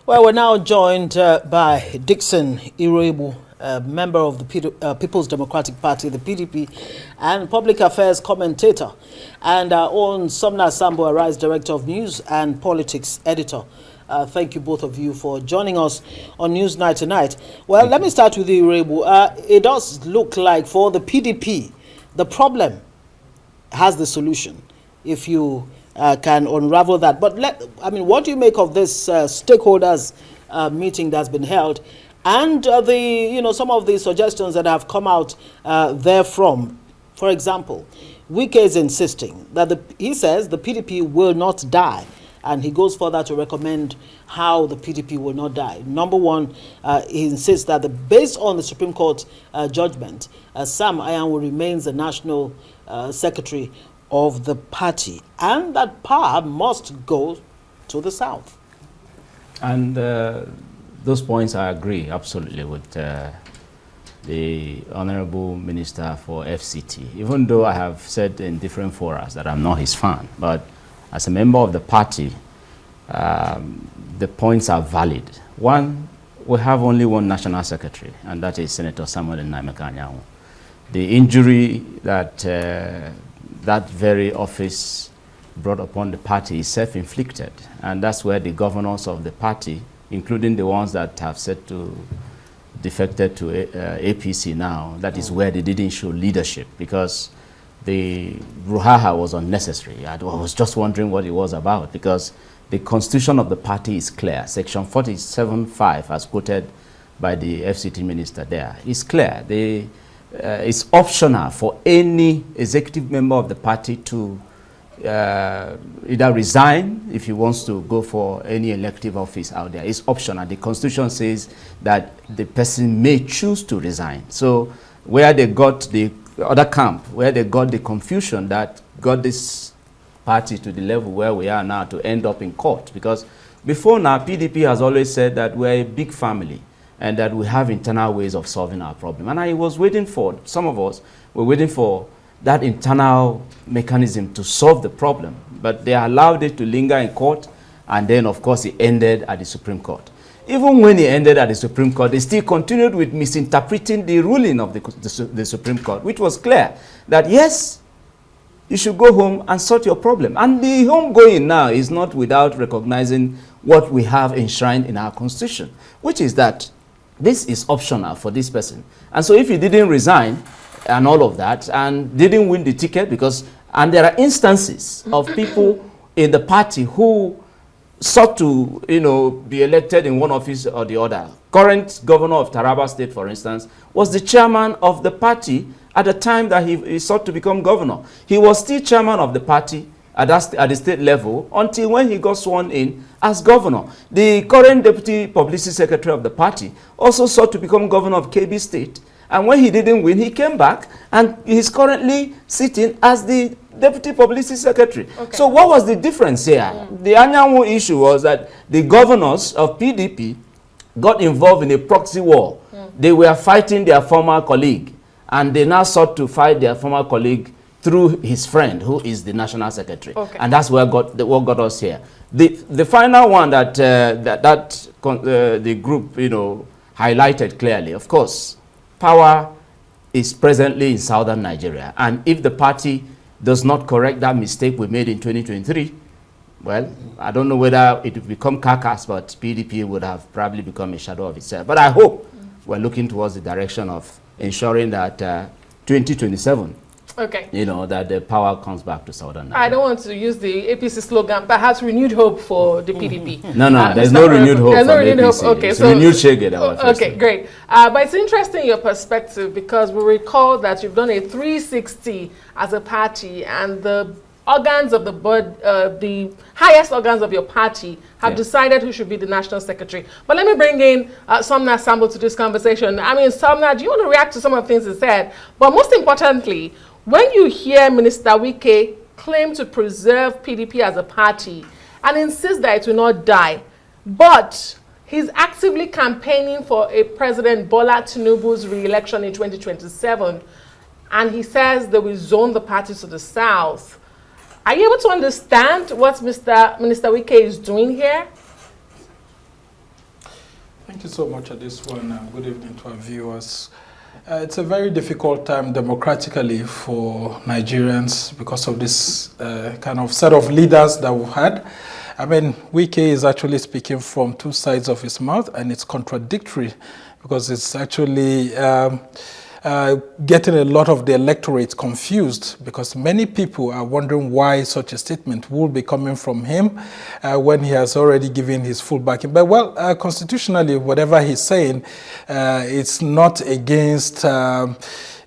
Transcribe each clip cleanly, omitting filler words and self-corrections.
Well, we're now joined by Dickson Iroegbu, member of the People's Democratic Party, the PDP, and public affairs commentator, and our own Somna Sambo Arise, Director of News and Politics Editor. Thank you both of you for joining us on Newsnight tonight. Well, let me start with you, Iroegbu. It does look like for the PDP, the problem has the solution, if you can unravel that. But what do you make of this stakeholders meeting that's been held, and some of the suggestions that have come out therefrom? For example, Wike is insisting that he says the PDP will not die, and he goes further to recommend how the PDP will not die. Number one, he insists that based on the Supreme Court judgment, Sam Ayanwu remains the national secretary of the party, and that power must go to the South. And those points I agree absolutely with the Honorable Minister for FCT, even though I have said in different forums that I'm not his fan. But as a member of the party, the points are valid. One, we have only one national secretary, and that is Senator Samuel Nnaemeka. The injury that that very office brought upon the party is self-inflicted, and that's where the governors of the party, including the ones that have said to defected to APC now, that is where they didn't show leadership, because the brouhaha was unnecessary. I was just wondering what it was about, because the constitution of the party is clear. Section 47(5), as quoted by the FCT minister there, is clear. It's optional for any executive member of the party to either resign if he wants to go for any elective office out there. It's optional. The constitution says that the person may choose to resign. So where they got the other camp, where they got the confusion that got this party to the level where we are now to end up in court, because before now PDP has always said that we're a big family and that we have internal ways of solving our problem. And I was waiting for, some of us were waiting for that internal mechanism to solve the problem. But they allowed it to linger in court, and then of course it ended at the Supreme Court. Even when it ended at the Supreme Court, they still continued with misinterpreting the ruling of the Supreme Court, which was clear that yes, you should go home and sort your problem. And the home going now is not without recognizing what we have enshrined in our constitution, which is that this is optional for this person. And so if he didn't resign and all of that and didn't win the ticket, and there are instances of people in the party who sought to, be elected in one office or the other. Current governor of Taraba State, for instance, was the chairman of the party at the time that he sought to become governor. He was still chairman of the party at the state level until when he got sworn in as governor. The current deputy publicity secretary of the party also sought to become governor of KB State, and when he didn't win, he came back and he's currently sitting as the deputy publicity secretary. Okay. So what was the difference here? The Anyanwu issue was that the governors of PDP got involved in a proxy war. They were fighting their former colleague, and they now sought to fight their former colleague through his friend, who is the national secretary. Okay. And that's where what got us here. The final one that the group highlighted clearly, of course, power is presently in southern Nigeria, and if the party does not correct that mistake we made in 2023, well, I don't know whether it will become carcass, but PDP would have probably become a shadow of itself. But I hope we're looking towards the direction of ensuring that 2027, okay, that the power comes back to southern Nigeria. I don't want to use the APC slogan, perhaps renewed hope for the PDP. No, there's no renewed hope. There's no renewed APC. hope. Okay, it's so renewed shege. Okay, great. But it's interesting your perspective, because we recall that you've done a 360 as a party, and the organs of the highest organs of your party have decided who should be the national secretary. But let me bring in Somna Sambo to this conversation. I mean, Somna, do you want to react to some of the things he said? But most importantly, when you hear Minister Wike claim to preserve PDP as a party and insist that it will not die, but he's actively campaigning for a President Bola Tinubu's re-election in 2027, and he says they will zone the party to the south, are you able to understand what Minister Wike is doing here? so much at this one. Good evening to our viewers. It's a very difficult time democratically for Nigerians because of this kind of set of leaders that we've had. I mean, Wike is actually speaking from two sides of his mouth, and it's contradictory because it's actually getting a lot of the electorate confused, because many people are wondering why such a statement will be coming from him when he has already given his full backing. But well, constitutionally, whatever he's saying, it's not against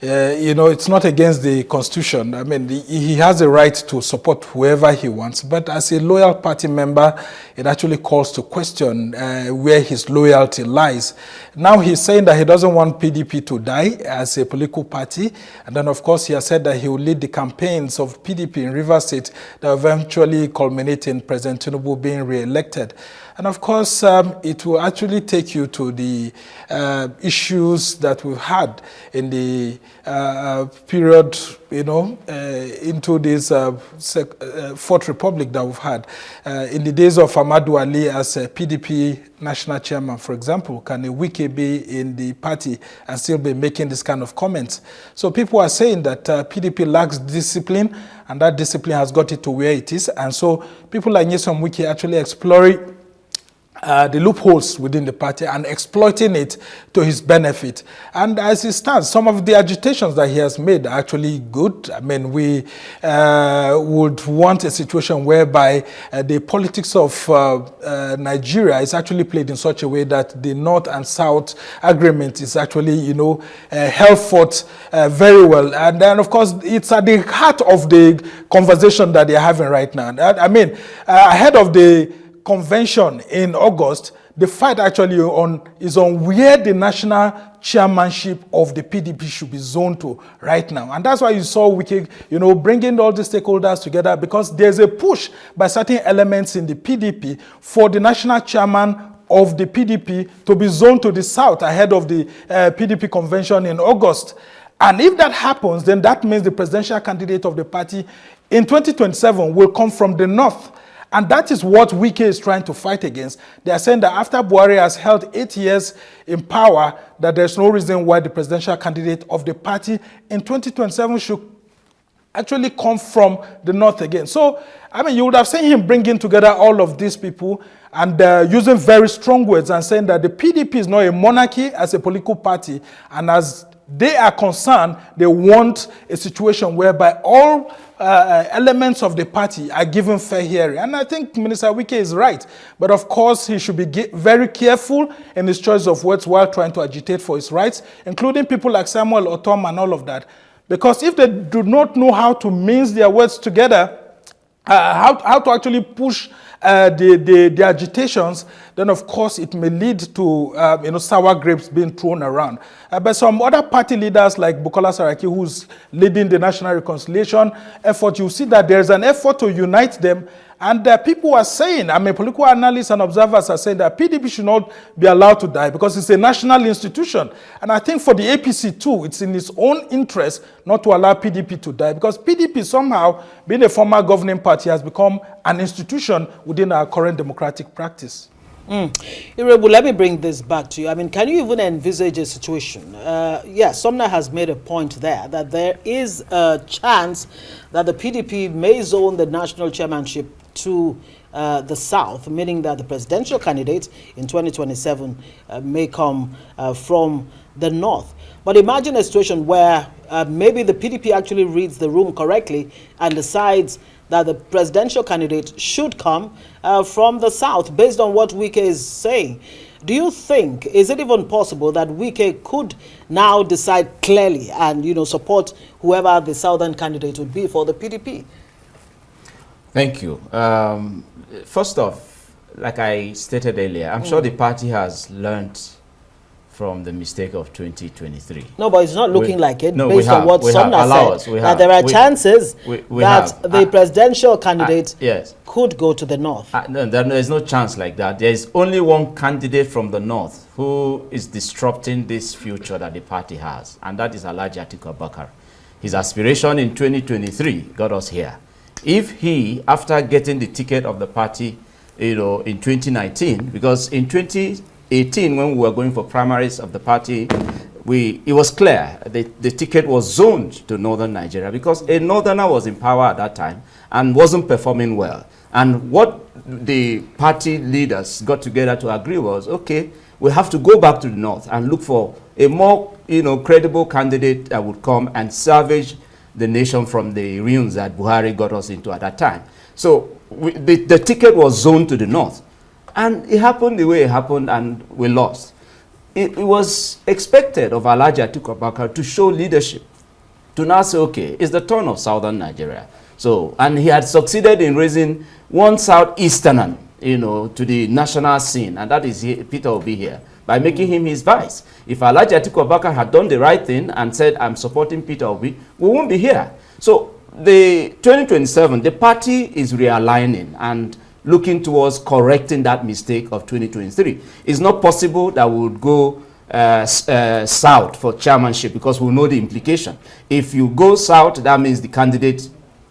it's not against the Constitution. I mean, he has a right to support whoever he wants, but as a loyal party member, it actually calls to question where his loyalty lies. Now he's saying that he doesn't want PDP to die as a political party, and then of course he has said that he will lead the campaigns of PDP in Rivers State that eventually culminate in President Tinubu being re-elected. And of course, it will actually take you to the issues that we've had in the period, into this Fourth Republic that we've had. In the days of Ahmadu Ali as a PDP national chairman, for example, can a Wike be in the party and still be making this kind of comments? So people are saying that PDP lacks discipline, and that discipline has got it to where it is. And so people like Nyesom Wike actually exploring the loopholes within the party and exploiting it to his benefit. And as it stands, some of the agitations that he has made are actually good. I mean, we would want a situation whereby the politics of Nigeria is actually played in such a way that the North and South agreement is actually, held forth very well. And then, of course, it's at the heart of the conversation that they're having right now. I mean, ahead of the convention in August, the fight actually is on where the national chairmanship of the PDP should be zoned to right now. And that's why you saw Wike, bringing all the stakeholders together, because there's a push by certain elements in the PDP for the national chairman of the PDP to be zoned to the south ahead of the PDP convention in August. And if that happens, then that means the presidential candidate of the party in 2027 will come from the north. And that is what Wike is trying to fight against. They are saying that after Buhari has held 8 years in power, that there's no reason why the presidential candidate of the party in 2027 should actually come from the north again. So, I mean, you would have seen him bringing together all of these people and using very strong words and saying that the PDP is not a monarchy as a political party, and as they are concerned, they want a situation whereby all elements of the party are given fair hearing. And I think Minister Wike is right. But of course, he should be very careful in his choice of words while trying to agitate for his rights, including people like Samuel Otom and all of that. Because if they do not know how to mince their words together, how to actually push the agitations, then of course it may lead to sour grapes being thrown around. But some other party leaders like Bukola Saraki, who's leading the national reconciliation effort, you see that there's an effort to unite them. And people are saying, political analysts and observers are saying that PDP should not be allowed to die because it's a national institution. And I think for the APC too, it's in its own interest not to allow PDP to die, because PDP somehow, being a former governing party, has become an institution within our current democratic practice. Iroegbu, let me bring this back to you. I mean, can you even envisage a situation? Yes, Sumner has made a point there that there is a chance that the PDP may zone the national chairmanship to the south, meaning that the presidential candidate in 2027 may come from the north. But imagine a situation where maybe the PDP actually reads the room correctly and decides that the presidential candidate should come from the south, based on what Wike is saying. Do you think, is it even possible that Wike could now decide clearly and, support whoever the southern candidate would be for the PDP? Thank you. First off, like I stated earlier, I'm sure the party has learned from the mistake of 2023. No, but it's not looking like it, based on what Sumner said, that there are chances that the presidential candidate could go to the north. No, there's no chance like that. There is only one candidate from the north who is disrupting this future that the party has, and that is Alhaji Atiku Abubakar. His aspiration in 2023 got us here. If he, after getting the ticket of the party, in 2019, because in 2019, 2018, when we were going for primaries of the party, it was clear the ticket was zoned to northern Nigeria because a northerner was in power at that time and wasn't performing well. And what the party leaders got together to agree was, okay, we have to go back to the north and look for a more, credible candidate that would come and salvage the nation from the ruins that Buhari got us into at that time. So the ticket was zoned to the north. And it happened the way it happened, and we lost. It was expected of Alhaji Atiku Abubakar to show leadership, to now say, okay, it's the turn of southern Nigeria. So, and he had succeeded in raising one southeasterner, to the national scene, and that is Peter Obi here, by making him his vice. If Alhaji Atiku Abubakar had done the right thing and said, I'm supporting Peter Obi, we won't be here. So, the 2027, the party is realigning and looking towards correcting that mistake of 2023. It's not possible that we would go south for chairmanship because we know the implication. If you go south, that means the candidate,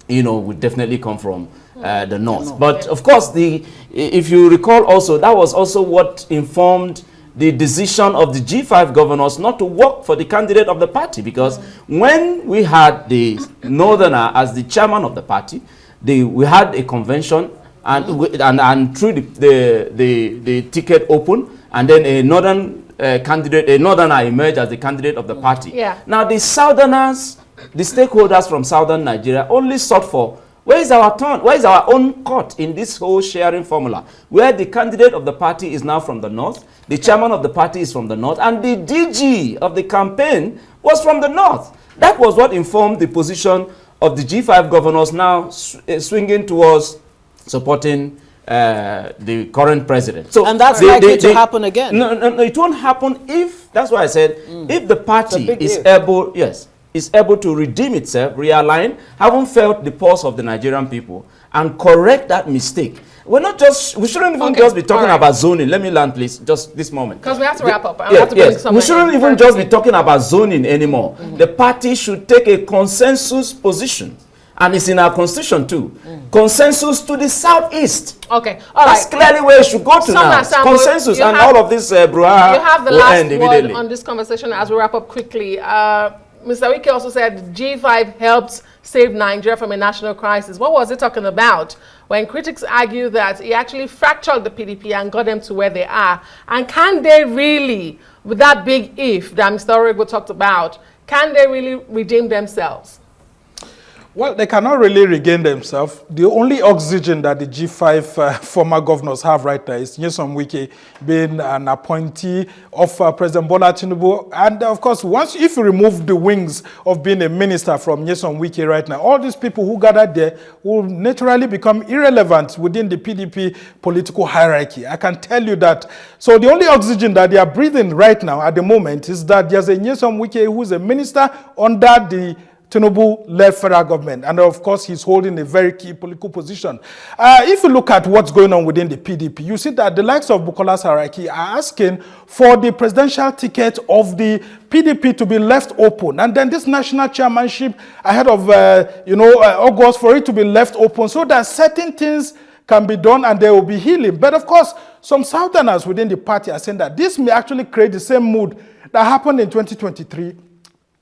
would definitely come from the north. But of course, if you recall also, that was also what informed the decision of the G5 governors not to work for the candidate of the party, because when we had the northerner as the chairman of the party, we had a convention and through the ticket open, and then a northern candidate, a northerner emerged as the candidate of the party. Yeah. Now the southerners, the stakeholders from southern Nigeria only sought for, where is our turn? Where is our own cut in this whole sharing formula? Where the candidate of the party is now from the north, the chairman of the party is from the north, and the DG of the campaign was from the north. That was what informed the position of the G5 governors now swinging towards supporting the current president. So, and that's likely to happen again. No, it won't happen if, that's why I said, if the party is able, is able to redeem itself, realign, haven't felt the pulse of the Nigerian people, and correct that mistake. We shouldn't even just be talking about zoning. Let me land, please, just this moment. Because we have to wrap up. We shouldn't even just be talking about zoning anymore. The party should take a consensus position. And it's in our constitution too. Consensus to the southeast. Okay, all That's right. clearly where it should go to now. Consensus, and all of this brouhaha you have the will last end immediately. word on this conversation as we wrap up quickly. Mr. Wike also said G5 helped save Nigeria from a national crisis. What was he talking about? When critics argue that he actually fractured the PDP and got them to where they are. And can they really, with that big if that Mr. Iroegbu talked about, can they really redeem themselves? Well, they cannot really regain themselves. The only oxygen that the G5 former governors have right now is Nyesom Wike being an appointee of President Bola Tinubu. And of course, if you remove the wings of being a minister from Nyesom Wike right now, all these people who gathered there will naturally become irrelevant within the PDP political hierarchy. I can tell you that. So the only oxygen that they are breathing right now at the moment is that there's a Nyesom Wike who is a minister under the Tinubu-led federal government, and of course he's holding a very key political position. If you look at what's going on within the PDP, you see that the likes of Bukola Saraki are asking for the presidential ticket of the PDP to be left open, and then this national chairmanship ahead of August for it to be left open so that certain things can be done and there will be healing. But of course, some southerners within the party are saying that this may actually create the same mood that happened in 2023,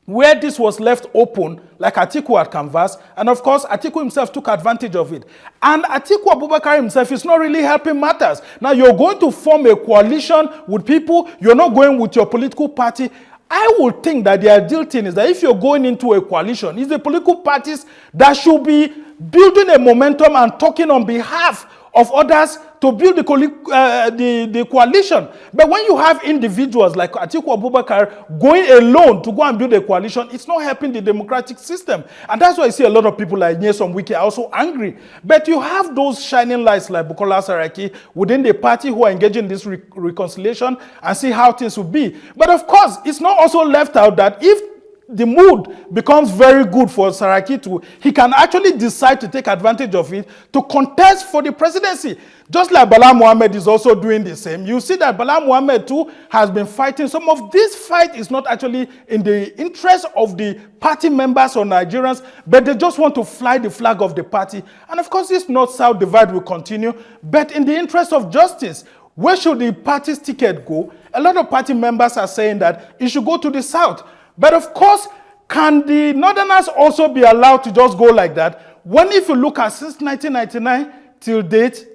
where this was left open, like Atiku had canvassed, and of course, Atiku himself took advantage of it. And Atiku Abubakar himself is not really helping matters. Now, you're going to form a coalition with people, you're not going with your political party. I would think that the ideal thing is that if you're going into a coalition, it's the political parties that should be building a momentum and talking on behalf of others to build the coalition. But when you have individuals like Atiku Abubakar going alone to go and build a coalition, it's not helping the democratic system. And that's why I see a lot of people like Nyesom Wike are also angry. But you have those shining lights like Bukola Saraki within the party who are engaging in this reconciliation and see how things will be. But of course, it's not also left out that if the mood becomes very good for Saraki he can actually decide to take advantage of it to contest for the presidency. Just like Bala Mohammed is also doing the same. You see that Bala Mohammed too has been fighting. Some of this fight is not actually in the interest of the party members or Nigerians, but they just want to fly the flag of the party. And of course, this North-South divide will continue, but in the interest of justice, Where should the party's ticket go? A lot of party members are saying that it should go to the south. But of course, can the northerners also be allowed to just go like that? When if you look at since 1999 till date,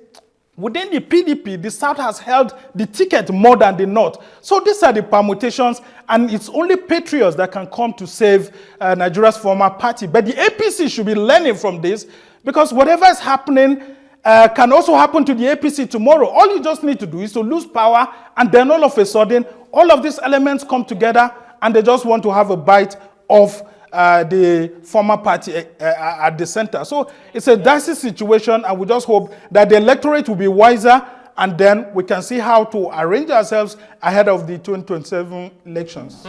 within the PDP, the South has held the ticket more than the North. So these are the permutations, and it's only patriots that can come to save Nigeria's former party. But the APC should be learning from this, because whatever is happening can also happen to the APC tomorrow. All you just need to do is to lose power, and then all of a sudden, all of these elements come together, and they just want to have a bite of the former party at the center. So it's a dicey situation, and we just hope that the electorate will be wiser, and then we can see how to arrange ourselves ahead of the 2027 elections.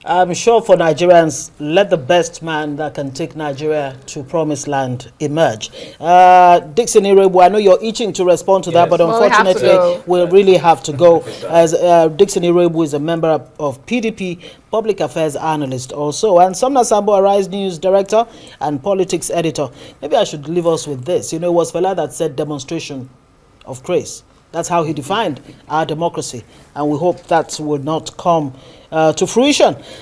I'm sure for Nigerians, let the best man that can take Nigeria to promised land emerge. Dickson Iroegbu, I know you're itching to respond to that, but unfortunately, we'll really have to go. As Dickson Iroegbu is a member of PDP, public affairs analyst also, and Somna Sambo, Arise News director and politics editor. Maybe I should leave us with this. You know, it was Fela that said demonstration of grace. That's how he defined our democracy, and we hope that will not come to fruition.